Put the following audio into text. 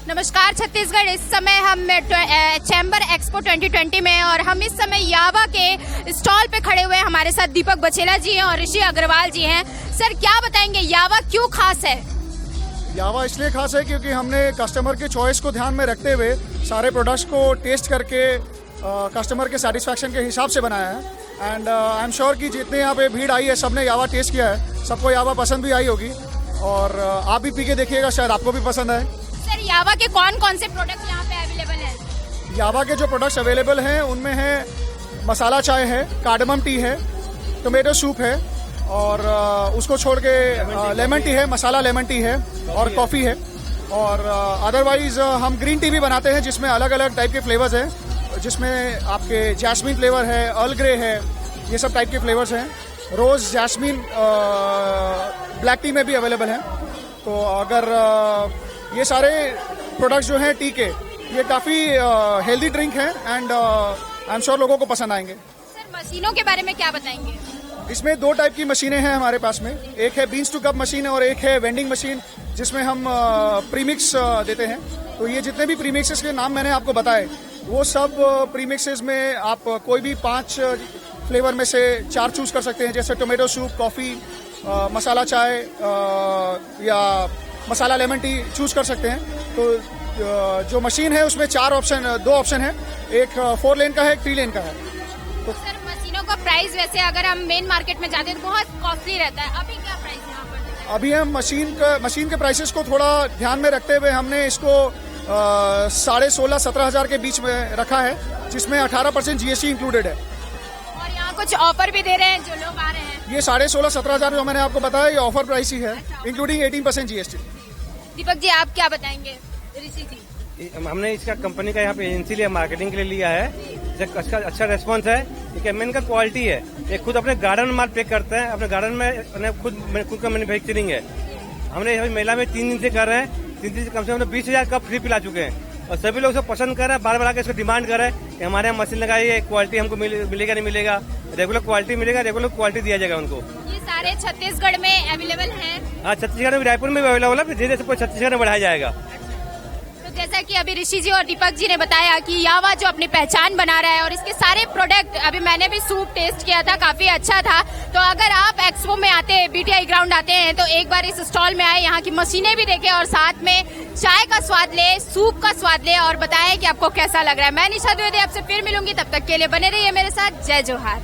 नमस्कार छत्तीसगढ़। इस समय हम चैम्बर एक्सपो 2020 में और हम इस समय यावा के स्टॉल पे खड़े हुए हैं। हमारे साथ दीपक बचेला जी हैं और ऋषि अग्रवाल जी हैं। सर क्या बताएंगे, यावा क्यों खास है? यावा इसलिए खास है क्योंकि हमने कस्टमर के चॉइस को ध्यान में रखते हुए सारे प्रोडक्ट्स को टेस्ट करके कस्टमर के सेटिस्फैक्शन के हिसाब से बनाया है। एंड आई एम श्योर कि जितने यहाँ पे भीड़ आई है सबने यावा टेस्ट किया है, सबको यावा पसंद भी आई होगी और आप भी पी के देखिएगा, शायद आपको भी पसंद आए। सर यावा के कौन कौन से प्रोडक्ट यहाँ पे अवेलेबल है? यावा के जो प्रोडक्ट्स अवेलेबल हैं उनमें है मसाला चाय है, कार्डमम टी है, टोमेटो सूप है और उसको छोड़ के लेमन टी है, मसाला लेमन टी है और कॉफ़ी है। और अदरवाइज हम ग्रीन टी भी बनाते हैं जिसमें अलग अलग टाइप के फ्लेवर्स हैं, जिसमें आपके जैस्मिन फ्लेवर है, अर्ल ग्रे है, ये सब टाइप के फ्लेवर्स हैं। रोज़ जैस्मिन ब्लैक टी में भी अवेलेबल है। तो अगर ये सारे प्रोडक्ट्स जो हैं टी के, ये काफ़ी हेल्दी ड्रिंक है एंड आई एम श्योर लोगों को पसंद आएंगे। सर मशीनों के बारे में क्या बताएंगे? इसमें दो टाइप की मशीनें हैं हमारे पास में, एक है बीन्स टू कप मशीन और एक है वेंडिंग मशीन जिसमें हम प्रीमिक्स देते हैं। तो ये जितने भी प्रीमिक्सेस के नाम मैंने आपको बताए वो सब प्रीमिक्सेस में आप कोई भी 5 फ्लेवर में से 4 चूज़ कर सकते हैं, जैसे टोमेटो सूप, कॉफ़ी, मसाला चाय या मसाला लेमन टी चूज़ कर सकते हैं। तो जो मशीन है उसमें 2 ऑप्शन है, एक 4 लेन का है, एक 3 लेन का है। तो सर मशीनों का प्राइस वैसे अगर हम मेन मार्केट में जाते हैं तो बहुत कॉस्टली रहता है, अभी क्या प्राइस यहाँ पर? अभी हम मशीन के प्राइसेस को थोड़ा ध्यान में रखते हुए हमने इसको 16,500-17 हज़ार के बीच में रखा है, जिसमें 18% GST इंक्लूडेड है। और यहाँ कुछ ऑफर भी दे रहे हैं जो लोग आ रहे हैं? ये 16,500-17 हज़ार जो मैंने आपको बताया ये ऑफर प्राइस ही है, इंक्लूडिंग 18% GST। दीपक जी आप क्या बताएंगे? ऋषि जी, हमने इसका कंपनी का यहाँ पे एजेंसी लिया, मार्केटिंग के लिए लिया है। इसका अच्छा रेस्पॉन्स है। ये मेन का क्वालिटी है, ये खुद अपने गार्डन में माल पैक करते हैं, अपने गार्डन में खुद का मैन्युफैक्चरिंग है। हमने अभी मेला में 3 दिन से कर रहे हैं, 3 दिन से कम से कम 20,000 कप फ्री पिला चुके हैं और सभी लोग सब पसंद कर रहे हैं, बार बार आकर इसको डिमांड कर रहे हैं कि हमारे यहाँ मशीन लगाइए, क्वालिटी हमको मिलेगा नहीं मिलेगा, रेगुलर क्वालिटी मिलेगा, रेगुलर क्वालिटी दिया जाएगा उनको। ये सारे छत्तीसगढ़ में अवेलेबल हैं? हाँ, छत्तीसगढ़ में, रायपुर में भी अवेलेबल है, धीरे धीरे छत्तीसगढ़ में बढ़ाया जाएगा। जैसा कि अभी ऋषि जी और दीपक जी ने बताया कि यावा जो अपनी पहचान बना रहा है और इसके सारे प्रोडक्ट, अभी मैंने भी सूप टेस्ट किया था, काफी अच्छा था। तो अगर आप एक्सपो में आते हैं, BTI ग्राउंड आते हैं तो एक बार इस स्टॉल में आए, यहाँ की मशीनें भी देखें और साथ में चाय का स्वाद ले, सूप का स्वाद ले और बताएं कि आपको कैसा लग रहा है। मैं निशा द्विवेदी आपसे फिर मिलूंगी, तब तक के लिए बने रहिए मेरे साथ। जय जोहार।